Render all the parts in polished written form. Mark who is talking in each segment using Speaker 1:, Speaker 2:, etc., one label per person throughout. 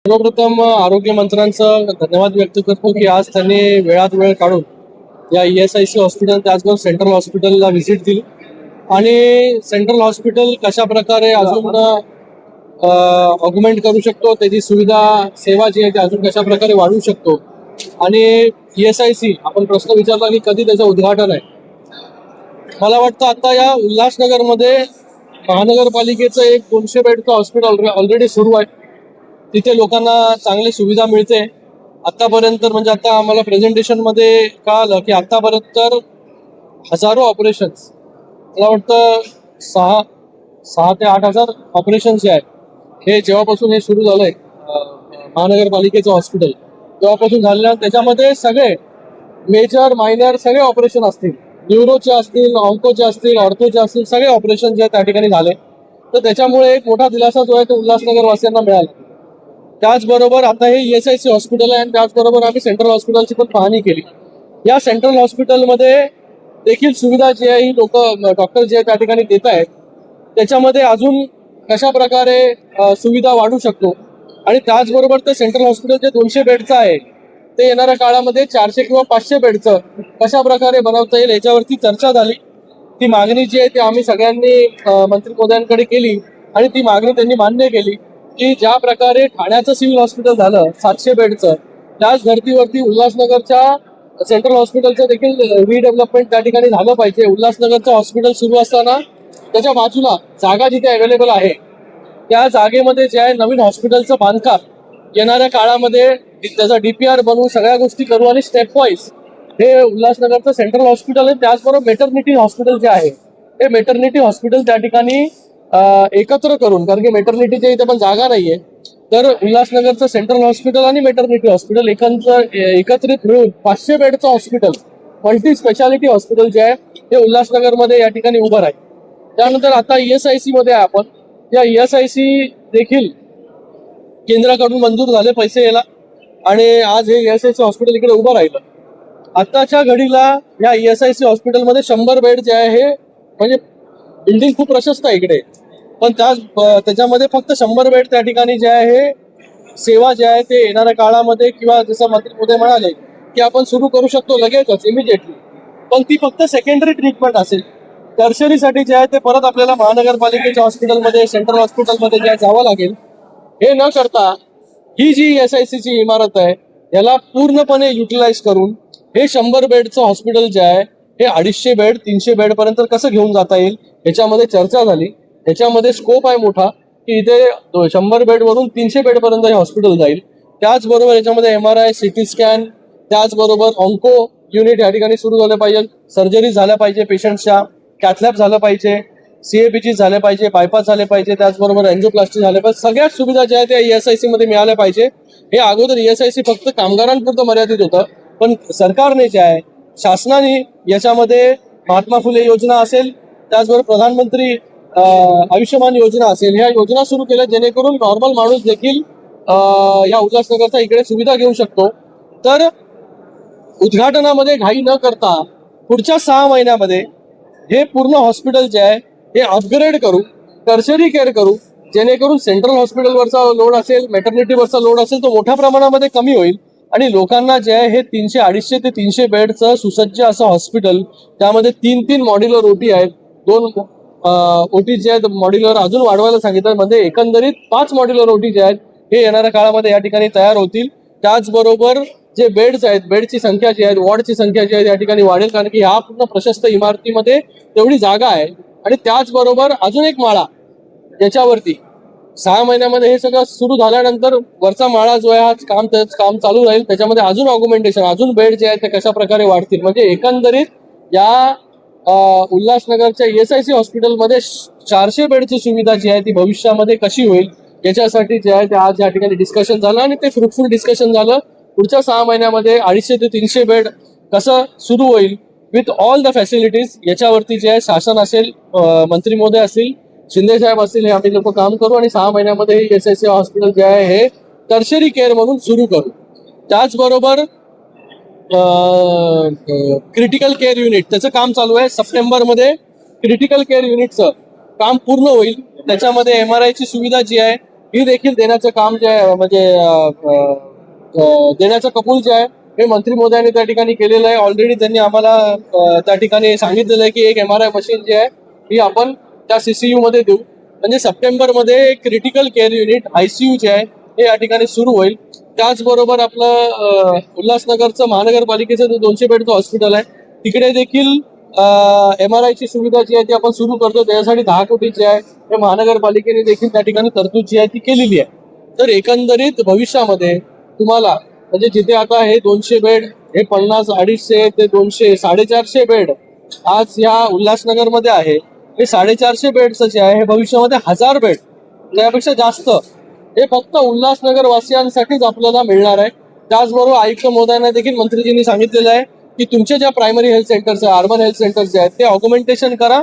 Speaker 1: सर्वप्रथम आरोग्य मंत्र्यांचं धन्यवाद व्यक्त करतो की आज त्यांनी वेळात वेळ काढून या ESIC हॉस्पिटल त्याचबरोबर सेंट्रल हॉस्पिटलला व्हिजिट दिली आणि सेंट्रल हॉस्पिटल कशा प्रकारे अजून ऑग्युमेंट करू शकतो, त्याची सुविधा सेवा जी आहे ती अजून कशा प्रकारे वाढवू शकतो. आणि ESIC आपण प्रश्न विचारला की कधी त्याचं उद्घाटन आहे. मला वाटतं आता या उल्हासनगरमध्ये महानगरपालिकेचं एक 200 बेडचं हॉस्पिटल ऑलरेडी सुरू आहे. तिथे लोकांना चांगली सुविधा मिळते. आतापर्यंत म्हणजे आता आम्हाला प्रेझेंटेशनमध्ये कळालं की आतापर्यंत हजारो ऑपरेशन्स, मला वाटतं 6 ते 8 हजार ऑपरेशन्स जे आहेत हे जेव्हापासून हे सुरू झालंय महानगरपालिकेचं हॉस्पिटल तेव्हापासून झालेलं. त्याच्यामध्ये सगळे मेजर मायनर सगळे ऑपरेशन असतील, न्यूरोचे असतील, ऑन्कोचे असतील, ऑर्थोचे असतील, सगळे ऑपरेशन जे त्या ठिकाणी झाले. तर त्याच्यामुळे एक मोठा दिलासा जो आहे तो उल्हासनगर वासियांना मिळाला. त्याचबरोबर आता हे ESIC हॉस्पिटल आहे आणि त्याचबरोबर आम्ही सेंट्रल हॉस्पिटलची पण पाहणी केली. या सेंट्रल हॉस्पिटलमध्ये देखील सुविधा जी आहे ही लोक डॉक्टर जे त्या ठिकाणी देत आहेत त्याच्यामध्ये अजून कशा प्रकारे सुविधा वाढू शकतो. आणि त्याचबरोबर ते सेंट्रल हॉस्पिटल जे 200 बेडचं आहे ते येणाऱ्या काळामध्ये 400 किंवा 500 बेडचं कशा प्रकारे बनवता येईल याच्यावरती चर्चा झाली. ती मागणी जी आहे ती आम्ही सगळ्यांनी मंत्री महोदयांकडे केली आणि ती मागणी त्यांनी मान्य केली की ज्या प्रकारे ठाण्याचं सिव्हिल हॉस्पिटल झालं 700 बेडचं, त्याच धर्तीवरती उल्हासनगरच्या सेंट्रल हॉस्पिटलचं देखील रिडेव्हलपमेंट त्या ठिकाणी झालं पाहिजे. उल्हासनगरचं हॉस्पिटल सुरू असताना त्याच्या बाजूला जागा जिथे अवेलेबल आहे त्या जागेमध्ये जे आहे नवीन हॉस्पिटलचं बांधकाम येणाऱ्या काळामध्ये त्याचा DPR बनवू, सगळ्या गोष्टी करू आणि स्टेप वाईज हे उल्हासनगरचं सेंट्रल हॉस्पिटल आहे. त्याचबरोबर मेटर्निटी हॉस्पिटल जे आहे हे मेटर्निटी हॉस्पिटल त्या ठिकाणी एकत्र करून, कारण की मेटर्निटीच्या इथे पण जागा नाहीये, तर उल्हासनगरचं सेंट्रल हॉस्पिटल आणि मेटर्निटी हॉस्पिटल एकत्रित मिळून 500 बेडचं हॉस्पिटल, मल्टी स्पेशालिटी हॉस्पिटल जे आहे हे उल्हासनगरमध्ये या ठिकाणी उभं आहे. त्यानंतर आता ESIC मध्ये आपण या ESIC देखील केंद्राकडून मंजूर झाले पैसे यायला आणि आज हे ESIC हॉस्पिटल इकडे उभं राहिलं. आताच्या घडीला या ESIC हॉस्पिटलमध्ये 100 बेड जे आहे हे म्हणजे बिल्डिंग खूप प्रशस्त आहे इकडे, पण त्याच्यामध्ये फक्त 100 बेड त्या ठिकाणी जे आहे हे सेवा जे आहे ते येणाऱ्या काळामध्ये किंवा जसं मंत्री महोदय म्हणाले की आपण सुरू करू शकतो लगेचच इमिजिएटली, पण ती फक्त सेकंडरी ट्रीटमेंट असेल. टर्शरीसाठी जे आहे ते परत आपल्याला महानगरपालिकेच्या हॉस्पिटलमध्ये, सेंट्रल हॉस्पिटलमध्ये जे जावं लागेल. हे न करता ही जी ESIC ची इमारत आहे याला पूर्णपणे युटिलाइज करून हे 100 बेडचं हॉस्पिटल जे आहे हे 250 बेड 300 बेड पर्यंत कसं घेऊन जाता येईल याच्यामध्ये चर्चा झाली. याच्यामध्ये स्कोप आहे मोठा की इथे 100 बेड वरून 300 बेड पर्यंत हे हॉस्पिटल जाईल. त्याचबरोबर याच्यामध्ये MRI, CT स्कॅन, त्याचबरोबर ऑन्को युनिट या ठिकाणी सुरू झाले पाहिजे, सर्जरी झाल्या पाहिजे पेशंटच्या, कॅथलॅब झालं पाहिजे, CABG झाले पाहिजे, बायपास झाले पाहिजे, त्याचबरोबर एन्जिओप्लास्टी झाले पाहिजे. सगळ्याच सुविधा ज्या आहेत त्या ESIC मध्ये मिळाल्या पाहिजे. हे अगोदर ESIC फक्त कामगारांपुरतं मर्यादित होतं, पण सरकारने जे आहे शासनाने याच्यामध्ये महात्मा फुले योजना असेल, त्याचबरोबर प्रधानमंत्री आयुष्यमान योजना असेल, ह्या योजना सुरू केल्या जेणेकरून नॉर्मल माणूस देखील या उल्हासनगरचा इकडे सुविधा घेऊ शकतो. तर उद्घाटनामध्ये घाई न करता पुढच्या 6 महिन्यामध्ये हे पूर्ण हॉस्पिटल जे आहे हे अपग्रेड करू, टर्शरी केअर करू, जेणेकरून सेंट्रल हॉस्पिटलवरचा लोड असेल, मेटर्निटीवरचा लोड असेल तो मोठ्या प्रमाणामध्ये कमी होईल आणि लोकांना जे आहे हे 250 ते 300 बेडचं सुसज्ज असं हॉस्पिटल, त्यामध्ये 3 मॉड्युलर OT आहेत, 2 OT जे आहेत मॉड्युलर अजून वाढवायला सांगितलं, म्हणजे एकंदरीत 5 मॉड्युलर OT जे आहेत हे येणाऱ्या काळामध्ये या ठिकाणी तयार होतील. त्याचबरोबर जे बेड्स आहेत, बेडची संख्या जी आहे, वॉर्डची संख्या जी आहे या ठिकाणी वाढेल, कारण की ह्या पूर्ण प्रशस्त इमारतीमध्ये तेवढी जागा आहे. आणि त्याचबरोबर अजून एक माळा याच्यावरती 6 महिन्यामध्ये हे सगळं सुरू झाल्यानंतर वरचा माळा जो आहे हा काम चालू राहील. त्याच्यामध्ये अजून ऑग्युमेंटेशन, अजून बेड जे आहेत ते कशा प्रकारे वाढतील, म्हणजे एकंदरीत या उल्हासनगरच्या ESIC हॉस्पिटलमध्ये 400 बेडची सुविधा जी आहे ती भविष्यामध्ये कशी होईल याच्यासाठी जे आहे ते आज या ठिकाणी डिस्कशन झालं आणि ते फ्रुटफुल डिस्कशन झालं. पुढच्या 6 महिन्यामध्ये 250 ते 300 बेड कसं सुरू होईल विथ ऑल द फॅसिलिटीज याच्यावरती जे आहे शासन असेल, मंत्री महोदय असतील, शिंदे साहेब असतील, हे आम्ही लोक काम करू आणि 6 महिन्यामध्ये ESIC हॉस्पिटल जे आहे हे टर्शरी केअर म्हणून सुरू करू. त्याचबरोबर क्रिटिकल केअर युनिट त्याचं काम चालू आहे. सप्टेंबरमध्ये क्रिटिकल केअर युनिटचं काम पूर्ण होईल. त्याच्यामध्ये MRI ची सुविधा जी आहे ही देखील देण्याचं काम जे आहे म्हणजे देण्याचं कबूल जे आहे हे मंत्री महोदयांनी त्या ठिकाणी केलेलं आहे. ऑलरेडी त्यांनी आम्हाला त्या ठिकाणी सांगितलेलं आहे की एक MRI मशीन जी आहे ही आपण त्या CCU मध्ये देऊ. म्हणजे सप्टेंबरमध्ये क्रिटिकल केअर युनिट ICU जे आहे हे या ठिकाणी सुरू होईल. त्याचबरोबर आपलं उल्हासनगरचं महानगरपालिकेचं जो 200 बेडचं हॉस्पिटल आहे तिकडे देखील MRI ची सुविधा जी आहे ती आपण सुरू करतो. त्याच्यासाठी 10 कोटी जे आहे हे महानगरपालिकेने देखील त्या ठिकाणी तरतूद जी आहे ती केलेली आहे. तर एकंदरीत भविष्यामध्ये तुम्हाला म्हणजे जिथे आता हे 200 बेड हे 50 250 ते 200 450 बेड आज या उल्हासनगरमध्ये आहे. हे 450 बेडचं जे आहे हे भविष्यामध्ये 1000 बेड त्यापेक्षा जास्त हे फक्त उल्हासनगर वासियांसाठीच आपल्याला मिळणार आहे. त्याचबरोबर आयुक्त महोदयांना देखील मंत्रीजींनी सांगितलेलं आहे की तुमच्या ज्या प्रायमरी हेल्थ सेंटर्स आहे अर्बन हेल्थ सेंटर्स जे आहेत ते ऑग्युमेंटेशन करा,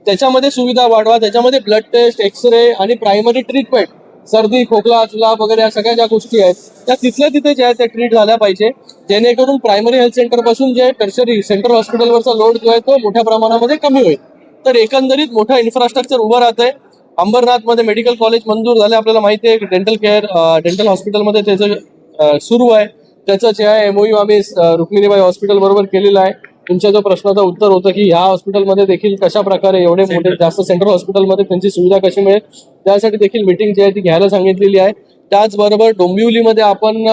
Speaker 1: त्याच्यामध्ये सुविधा वाढवा, त्याच्यामध्ये ब्लड टेस्ट एक्सरे आणि प्रायमरी ट्रीटमेंट सर्दी खोकला जुलाब वगैरे या सगळ्या ज्या गोष्टी आहेत त्या तिथल्या तिथे ज्या आहेत त्या ट्रीट झाल्या पाहिजे, जेणेकरून प्रायमरी हेल्थ सेंटर पासून जे टर्शरी सेंट्रल हॉस्पिटलवरचा लोड जो आहे तो मोठ्या प्रमाणामध्ये कमी होईल. तर एकंदरीत मोठं इन्फ्रास्ट्रक्चर उभं राहत आहे. अंबरनाथमध्ये मेडिकल कॉलेज मंजूर झाले आपल्याला माहिती आहे. डेंटल केअर डेंटल हॉस्पिटलमध्ये त्याचं सुरू आहे. त्याचं जे आहे MOU आम्ही रुक्मिणीबाई हॉस्पिटल बरोबर केलेलं आहे. तुमच्या जो प्रश्नाचं उत्तर होतं की ह्या हॉस्पिटलमध्ये देखील कशा प्रकारे एवढे मोठे जास्त सेंट्रल हॉस्पिटलमध्ये त्यांची सुविधा कशी मिळेल त्यासाठी देखील मीटिंग जी आहे ती घ्यायला सांगितलेली आहे. त्याचबरोबर डोंबिवलीमध्ये आपण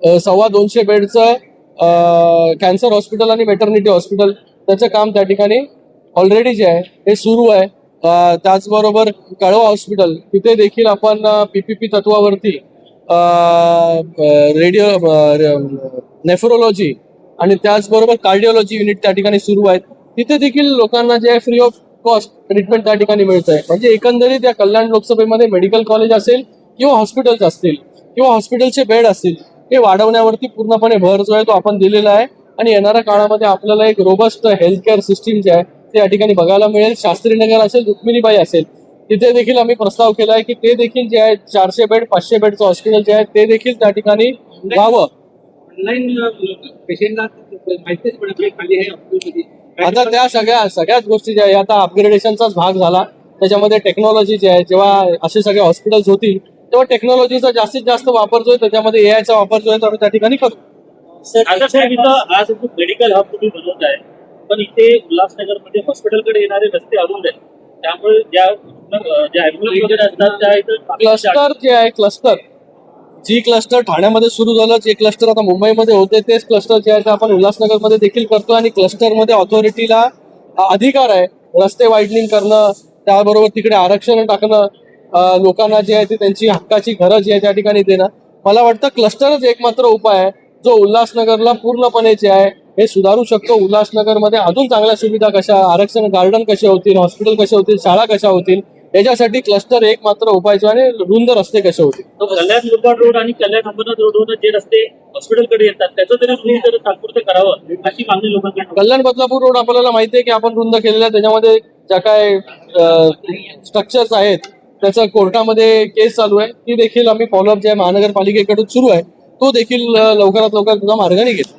Speaker 1: 225 बेडचं कॅन्सर हॉस्पिटल आणि मेटर्निटी हॉस्पिटल त्याचं काम त्या ठिकाणी ऑलरेडी जे आहे हे सुरू आहे. त्याचबरोबर कळवा हॉस्पिटल तिथे देखील आपण PPP तत्वावरती रेडिओ नेफ्रोलॉजी आणि त्याचबरोबर कार्डिओलॉजी युनिट त्या ठिकाणी सुरू आहेत. तिथे देखील लोकांना जे आहे फ्री ऑफ कॉस्ट ट्रीटमेंट त्या ठिकाणी मिळत आहे. म्हणजे एकंदरीत या कल्याण लोकसभेमध्ये मेडिकल कॉलेज असेल किंवा हॉस्पिटल्स असतील किंवा हॉस्पिटलचे बेड असतील हे वाढवण्यावरती पूर्णपणे भर जो आहे तो आपण दिलेला आहे. आणि येणाऱ्या काळामध्ये आपल्याला एक रोबस्ट हेल्थ केअर सिस्टीम जे आहे ते या ठिकाणी बघायला मिळेल. शास्त्रीनगर असेल रुक्मिणीबाई असेल तिथे देखील आम्ही प्रस्ताव केला आहे की ते देखील जे आहे 400 बेड 500 बेडचं हॉस्पिटल जे आहे ते देखील त्या ठिकाणी व्हावं. आता त्या सगळ्याच गोष्टी ज्या आहे आता अपग्रेडेशनचाच भाग झाला. त्याच्यामध्ये टेक्नॉलॉजी जी आहे जेव्हा असे सगळे हॉस्पिटल्स होतील तेव्हा टेक्नॉलॉजीचा जास्तीत जास्त वापर जो आहे त्याच्यामध्ये AI चा वापर जो आहे तो आम्ही त्या ठिकाणी करू.
Speaker 2: आता साहेब इथं आज मेडिकल हब तुम्ही बनवत आहे पण इथे उल्हासनगरमध्ये हॉस्पिटलकडे येणारे रस्ते अरुंद आहेत. त्यामुळे ज्या ऍम्ब्युलन्स वगैरे असतात त्या इथं
Speaker 1: क्लस्टर जे आहे जी क्लस्टर ठाण्यामध्ये सुरू झालं, जे क्लस्टर आता मुंबईमध्ये होते तेच क्लस्टर जे आहे ते आपण उल्हासनगरमध्ये देखील करतो. आणि क्लस्टरमध्ये ऑथॉरिटीला अधिकार आहे रस्ते वाईडनिंग करणं, त्याबरोबर तिकडे आरक्षण टाकणं, लोकांना जे आहे ते त्यांची हक्काची घरं जी आहे त्या ठिकाणी देणं. मला वाटतं क्लस्टरच एकमात्र उपाय आहे जो उल्हासनगरला पूर्णपणे जे आहे हे सुधारू शकतो. उल्हासनगरमध्ये अजून चांगल्या सुविधा कशा, आरक्षण गार्डन कसे होतील, हॉस्पिटल कसे होतील, शाळा कशा होतील याच्यासाठी क्लस्टर एकमात्र उपाय जो आहे. रुंद रस्ते कसे होतील.
Speaker 2: कल्याण मुरबाड रोड आणि कल्याण अंबरनाथ रोडवर जे रस्ते हॉस्पिटलकडे येतात त्याचं तरी रुंद तात्पुरतं करावं अशी मागणी लोकांकडे.
Speaker 1: कल्याण बदलापूर रोड आपल्याला माहिती आहे की आपण रुंद केलेला आहे. त्याच्यामध्ये ज्या काय स्ट्रक्चर्स आहेत त्याचं कोर्टामध्ये केस चालू आहे. ती देखील आम्ही फॉलोअप जे आहे महानगरपालिकेकडून सुरू आहे तो देखील लवकरात लवकर तुझा मार्ग निघेल.